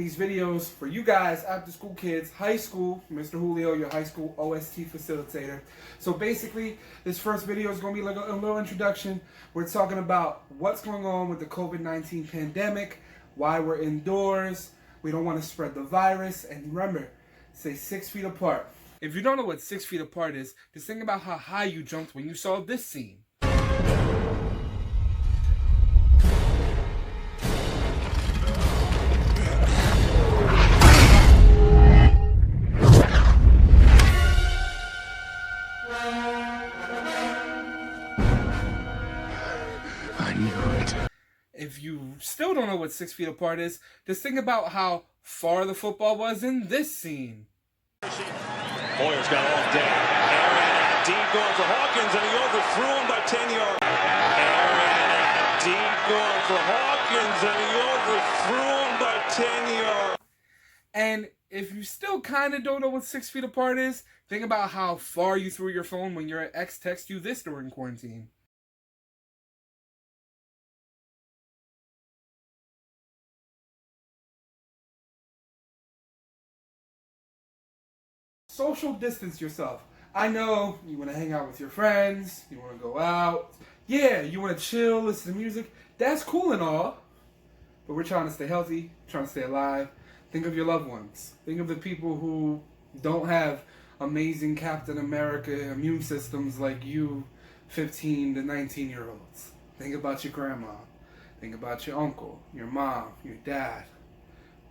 these videos for you guys, after school kids, high school. Mr. Julio, your high school OST facilitator. So basically, this first video is going to be like a little introduction. We're talking about what's going on with the COVID-19 pandemic, why we're indoors, we don't want to spread the virus, and remember, stay 6 feet apart. If you don't know what 6 feet apart is, just think about how high you jumped when you saw this scene. If you still don't know what 6 feet apart is, just think about how far the football was in this scene. Boyer's got all day. Aaron deep going for Hawkins, and he overthrew him by 10 yards. Aaron deep going for Hawkins, and he overthrew him by 10 yards. And if you still kind of don't know what 6 feet apart is, think about how far you threw your phone when your ex texted you this during quarantine. Social distance yourself. I know you want to hang out with your friends, you want to go out. Yeah, you want to chill, listen to music. That's cool and all. But we're trying to stay healthy, trying to stay alive. Think of your loved ones. Think of the people who don't have amazing Captain America immune systems like you 15 to 19-year-olds. Think about your grandma. Think about your uncle, your mom, your dad,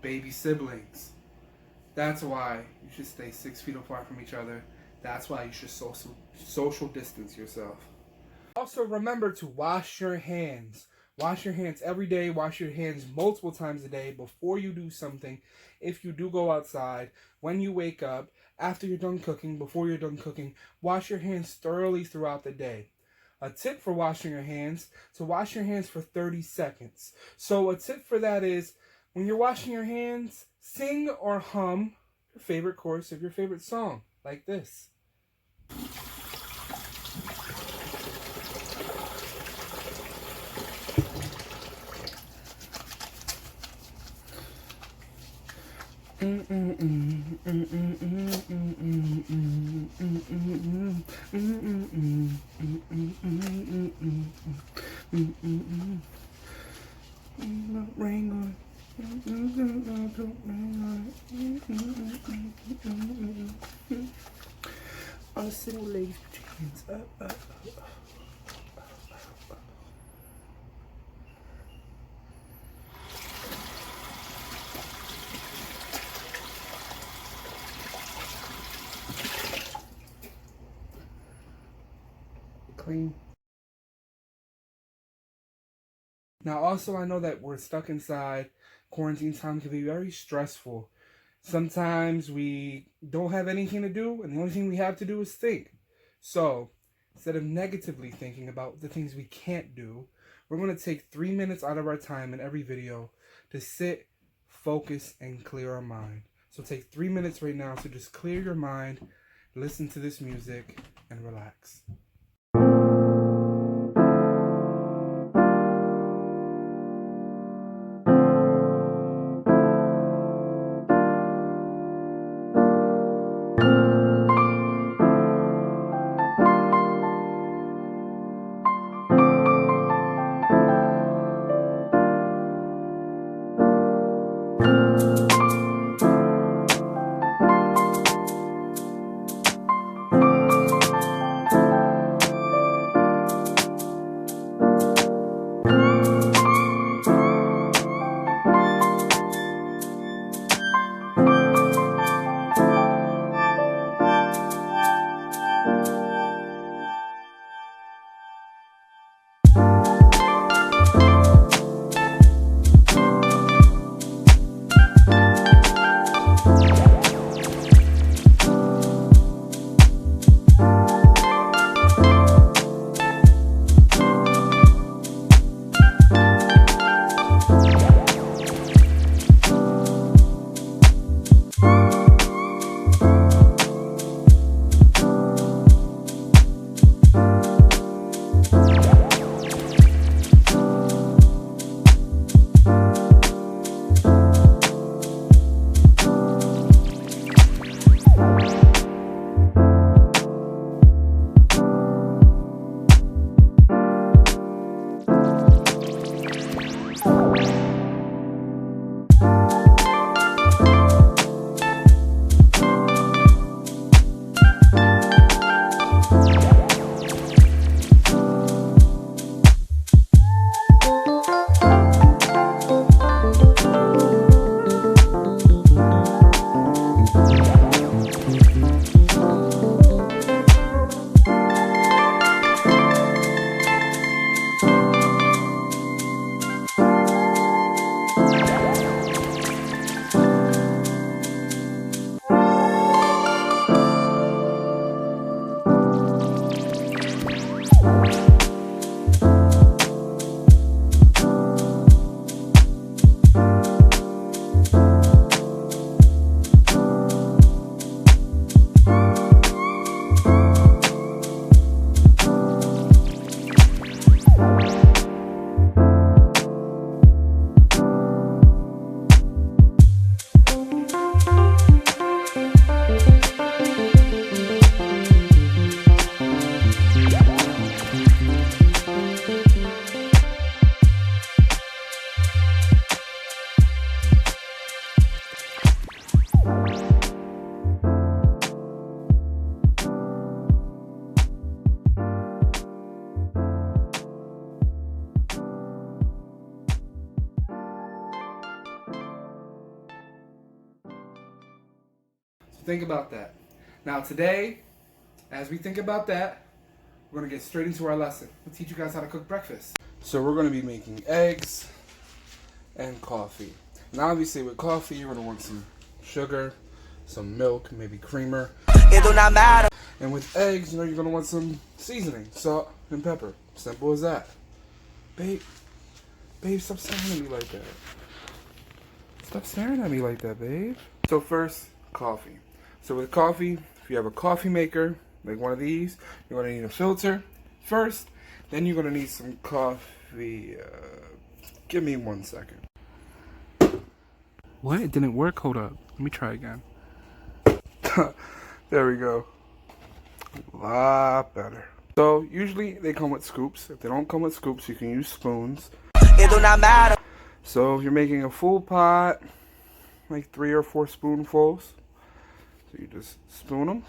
baby siblings. That's why you should stay 6 feet apart from each other. That's why you should social distance yourself. Also, remember to wash your hands. Wash your hands every day. Wash your hands multiple times a day before you do something. If you do go outside, when you wake up, after you're done cooking, before you're done cooking, wash your hands thoroughly throughout the day. A tip for washing your hands, to wash your hands for 30 seconds. So a tip for that is, when you're washing your hands, sing or hum your favorite chorus of your favorite song, like this. Rain on. On a single leg, put your hands up. Clean. Now, also, I know that we're stuck inside. Quarantine time can be very stressful. Sometimes we don't have anything to do, and the only thing we have to do is think. So, instead of negatively thinking about the things we can't do, we're going to take 3 minutes out of our time in every video to sit, focus, and clear our mind. So take 3 minutes right now to just clear your mind, listen to this music, and relax. Think about that. Now today, as we think about that, we're going to get straight into our lesson. We'll teach you guys how to cook breakfast. So we're going to be making eggs and coffee. Now obviously with coffee, you're going to want some sugar, some milk, maybe creamer. It do not matter. And with eggs, you're going to want some seasoning, salt and pepper. Simple as that. Babe, stop staring at me like that. Stop staring at me like that, babe. So first, coffee. So with coffee, if you have a coffee maker, like one of these, you're going to need a filter first. Then you're going to need some coffee. Give me 1 second. What? It didn't work? Hold up. Let me try again. There we go. A lot better. So usually they come with scoops. If they don't come with scoops, you can use spoons. It do not matter. So if you're making a full pot, like 3 or 4 spoonfuls. So you just spoon them,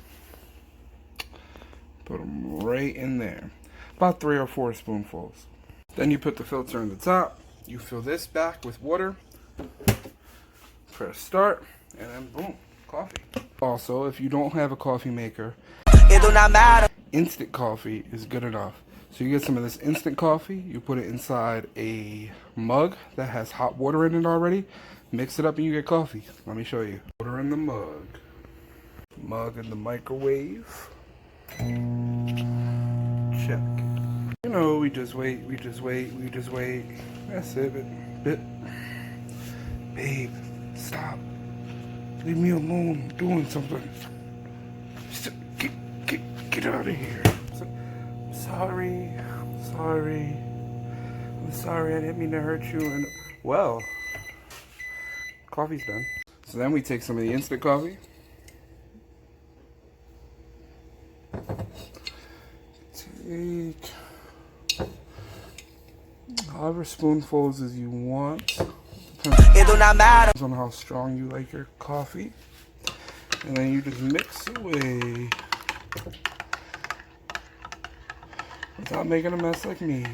put them right in there, about 3 or 4 spoonfuls. Then you put the filter on the top, you fill this back with water, press start, and then boom, coffee. Also, if you don't have a coffee maker, it do not matter. Instant coffee is good enough. So you get some of this instant coffee, you put it inside a mug that has hot water in it already, mix it up and you get coffee. Let me show you. Water in the mug. Mug in the microwave. Check. You know, we just wait. That's it. Babe, stop. Leave me alone. I'm doing something. Get out of here. I'm sorry. I didn't mean to hurt you. And well, coffee's done. So then we take some of the instant coffee. Take however spoonfuls as you want. It do not matter. Depends on how strong you like your coffee. And then you just mix away without making a mess like me.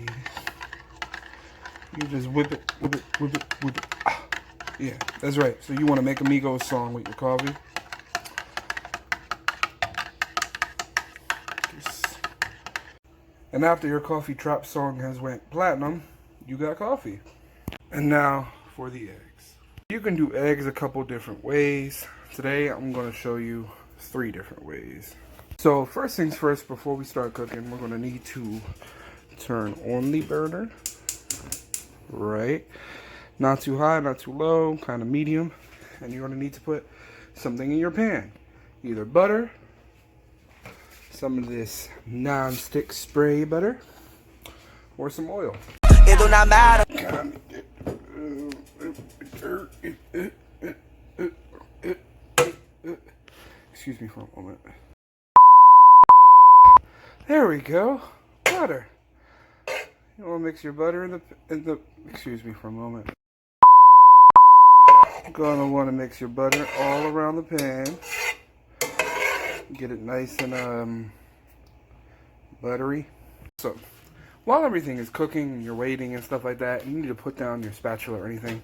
You just whip it. Ah, yeah, that's right. So you want to make a Migos song with your coffee. And after your coffee trap song has went platinum, you got coffee. And now for the eggs. You can do eggs a couple different ways. Today I'm going to show you 3 different ways. So first things first, before we start cooking, we're going to need to turn on the burner. Right. Not too high, not too low, kind of medium. And you're going to need to put something in your pan. Either butter, some of this non-stick spray butter, or some oil. It do not matter. Excuse me for a moment. There we go. Butter. You want to mix your butter in the. Excuse me for a moment. You're gonna want to mix your butter all around the pan. Get it nice and buttery. So while everything is cooking, you're waiting and stuff like that, you need to put down your spatula or anything.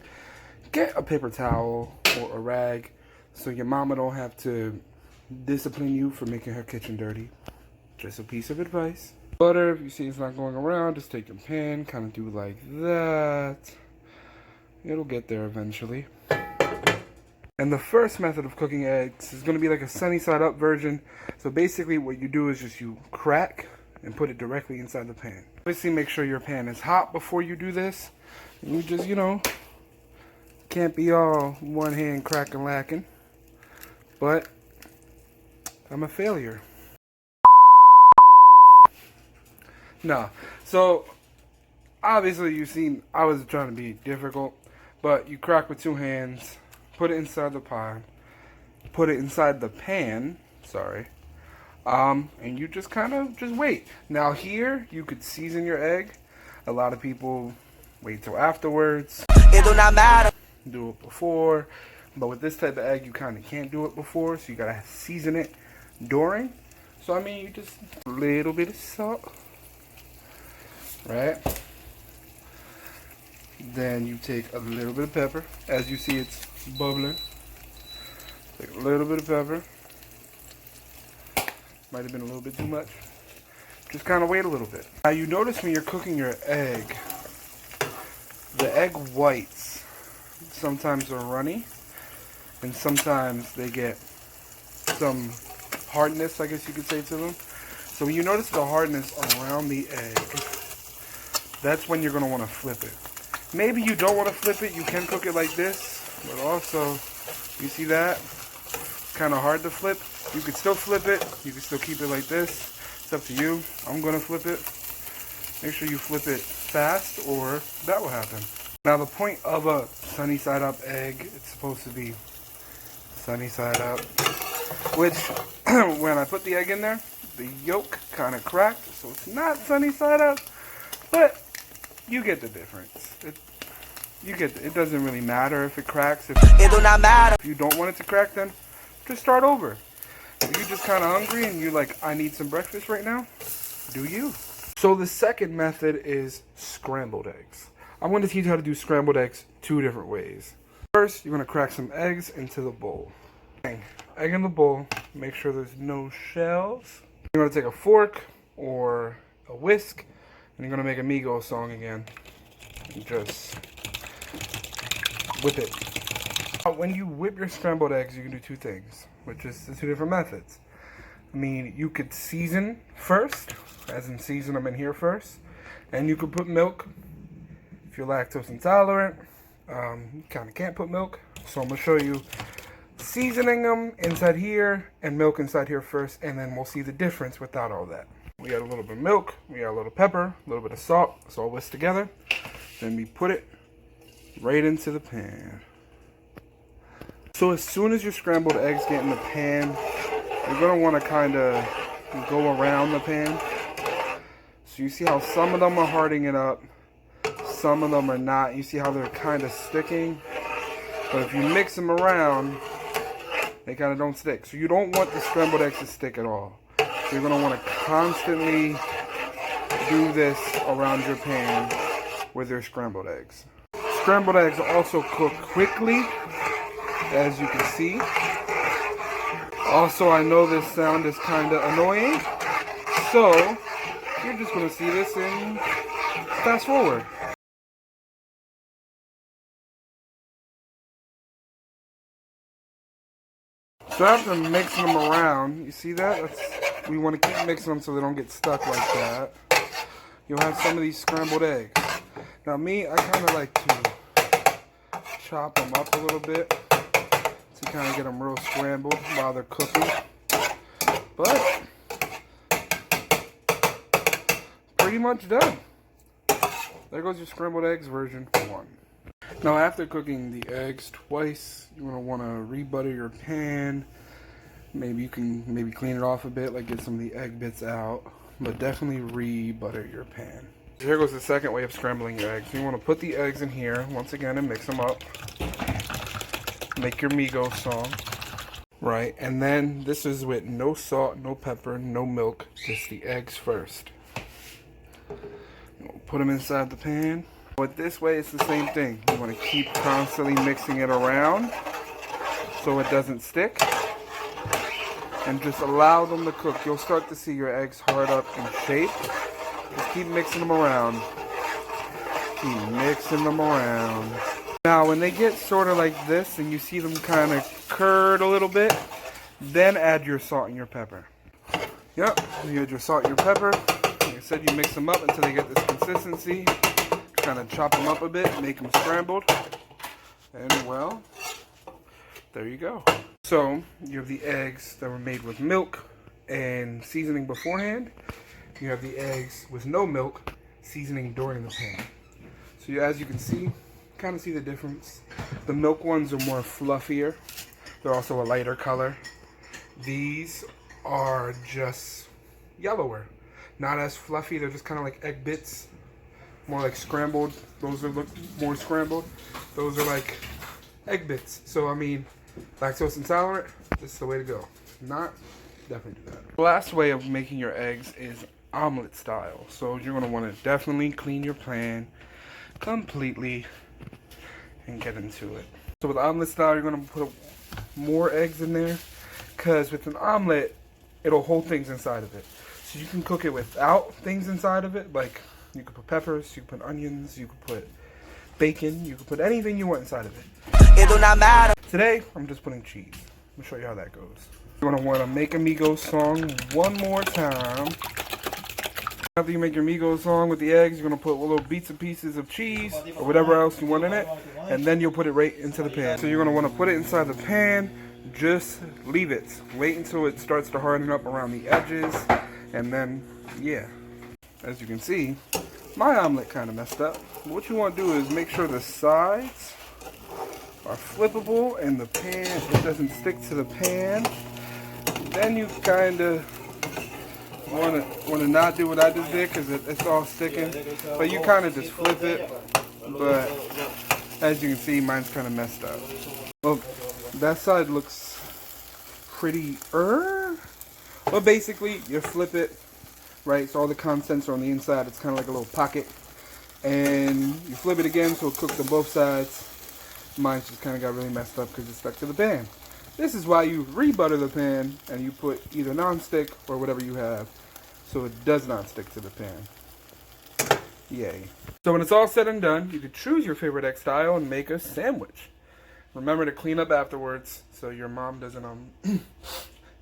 Get a paper towel or a rag so your mama don't have to discipline you for making her kitchen dirty. Just a piece of advice. Butter, if you see it's not going around, just take your pan, kind of do like that. It'll get there eventually. And the first method of cooking eggs is going to be like a sunny side up version. So basically what you do is just you crack and put it directly inside the pan. Obviously, make sure your pan is hot before you do this. And you just, can't be all one hand cracking lacking. But I'm a failure. No. So, obviously, you've seen I was trying to be difficult. But you crack with 2 hands, put it inside the pan, put it inside the pan, and you just kind of wait. Now here, you could season your egg. A lot of people wait till afterwards. It do not matter. Do it before. But with this type of egg, you kind of can't do it before, so you gotta season it during. So I mean, you just a little bit of salt, right? Then you take a little bit of pepper. As you see, it's bubbling. Take a little bit of pepper. Might have been a little bit too much. Just kind of wait a little bit. Now you notice when you're cooking your egg, the egg whites sometimes are runny, and sometimes they get some hardness, I guess you could say, to them. So when you notice the hardness around the egg, that's when you're going to want to flip it. Maybe you don't want to flip it. You can cook it like this, but also, you see that? It's kind of hard to flip. You can still flip it. You can still keep it like this. It's up to you. I'm going to flip it. Make sure you flip it fast or that will happen. Now the point of a sunny side up egg, it's supposed to be sunny side up. Which, when I put the egg in there, the yolk kind of cracked. So it's not sunny side up. But you get the difference. It doesn't really matter if it cracks. It do not matter. If you don't want it to crack, then just start over. If you're just kind of hungry and you're like, I need some breakfast right now, do you? So the second method is scrambled eggs. I'm going to teach you how to do scrambled eggs 2 different ways. First, you're going to crack some eggs into the bowl. Egg in the bowl. Make sure there's no shells. You're going to take a fork or a whisk, and you're going to make a Migos song again. And just whip it. When you whip your scrambled eggs, you can do 2 things, which is the 2 different methods. I mean, you could season first, as in season them in here first, and you could put milk. If you're lactose intolerant, you kind of can't put milk. So I'm going to show you seasoning them inside here and milk inside here first, and then we'll see the difference without all that. We got a little bit of milk, we got a little pepper, a little bit of salt. It's all whisked together. Then we put it right into the pan. So as soon as your scrambled eggs get in the pan, you're going to want to kind of go around the pan. So you see how some of them are hardening it up, some of them are not. You see how they're kind of sticking? But if you mix them around, they kind of don't stick. So you don't want the scrambled eggs to stick at all. So you're going to want to constantly do this around your pan with your scrambled eggs. Scrambled eggs also cook quickly, as you can see. Also, I know this sound is kind of annoying, so you're just going to see this and fast forward. So after mixing them around, you see that? We want to keep mixing them so they don't get stuck like that. You'll have some of these scrambled eggs. Now me, I kind of like to chop them up a little bit to kind of get them real scrambled while they're cooking. But pretty much done. There goes your scrambled eggs version 1. Now after cooking the eggs twice, you're going to want to re-butter your pan. Maybe you can clean it off a bit, like get some of the egg bits out. But definitely re-butter your pan. Here goes the second way of scrambling your eggs. You want to put the eggs in here once again and mix them up. Make your Migos song. Right, and then this is with no salt, no pepper, no milk, just the eggs first. Put them inside the pan. But this way it's the same thing. You want to keep constantly mixing it around so it doesn't stick. And just allow them to cook. You'll start to see your eggs hard up in shape. Just keep mixing them around. Keep mixing them around. Now when they get sort of like this and you see them kind of curd a little bit, then add your salt and your pepper. Yep, you add your salt and your pepper. said, you mix them up until they get this consistency. Kind of chop them up a bit, make them scrambled. And well, there you go. So you have the eggs that were made with milk and seasoning beforehand. You have the eggs with no milk, seasoning during the pan. So as you can see, kind of see the difference. The milk ones are more fluffier. They're also a lighter color. These are just yellower. Not as fluffy, they're just kind of like egg bits. More like scrambled. Those are look more scrambled. Those are like egg bits. So I mean, lactose intolerant, this is the way to go. Not, definitely do that. The last way of making your eggs is omelet style. So you're gonna want to definitely clean your pan completely and get into it. So with omelet style, you're gonna put more eggs in there, because with an omelet, it'll hold things inside of it. So you can cook it without things inside of it, like you could put peppers, you could put onions, you could put bacon, you could put anything you want inside of it. It do not matter. Today, I'm just putting cheese. Let me show you how that goes. You're gonna wanna make a Migos song one more time. After you make your Migos song with the eggs, you're gonna put little bits and pieces of cheese or whatever else you want in it, and then you'll put it right into the pan. So you're gonna wanna put it inside the pan, just leave it. Wait until it starts to harden up around the edges, and then, yeah. As you can see, my omelet kind of messed up. What you want to do is make sure the sides are flippable and the pan, it doesn't stick to the pan. Then you kind of want to not do what I just did, because it's all sticking. But you kind of just flip it. But as you can see, mine's kind of messed up. Well, that side looks pretty but basically you flip it, right, so all the contents are on the inside. It's kind of like a little pocket, and you flip it again so it cooks on both sides. Mine just kind of got really messed up because it stuck to the pan. This is why you re-butter the pan and you put either non-stick or whatever you have, so it does not stick to the pan. Yay. So when it's all said and done, you can choose your favorite egg style and make a sandwich. Remember to clean up afterwards so your mom doesn't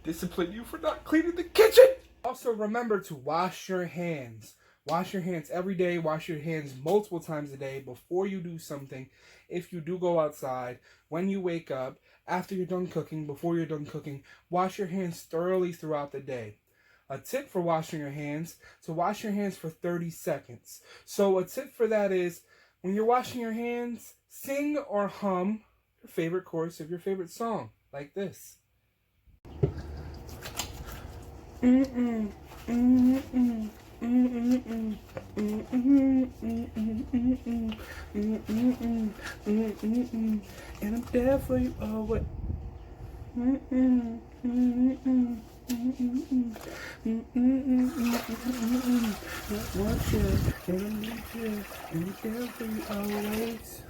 discipline you for not cleaning the kitchen. Also remember to wash your hands. Wash your hands every day. Wash your hands multiple times a day before you do something. If you do go outside, when you wake up, after you're done cooking, before you're done cooking, wash your hands thoroughly throughout the day. A tip for washing your hands, to wash your hands for 30 seconds. So a tip for that is, when you're washing your hands, sing or hum your favorite chorus of your favorite song, like this. And I'm there for you always. I want you, and I need you, and I'm there for you always.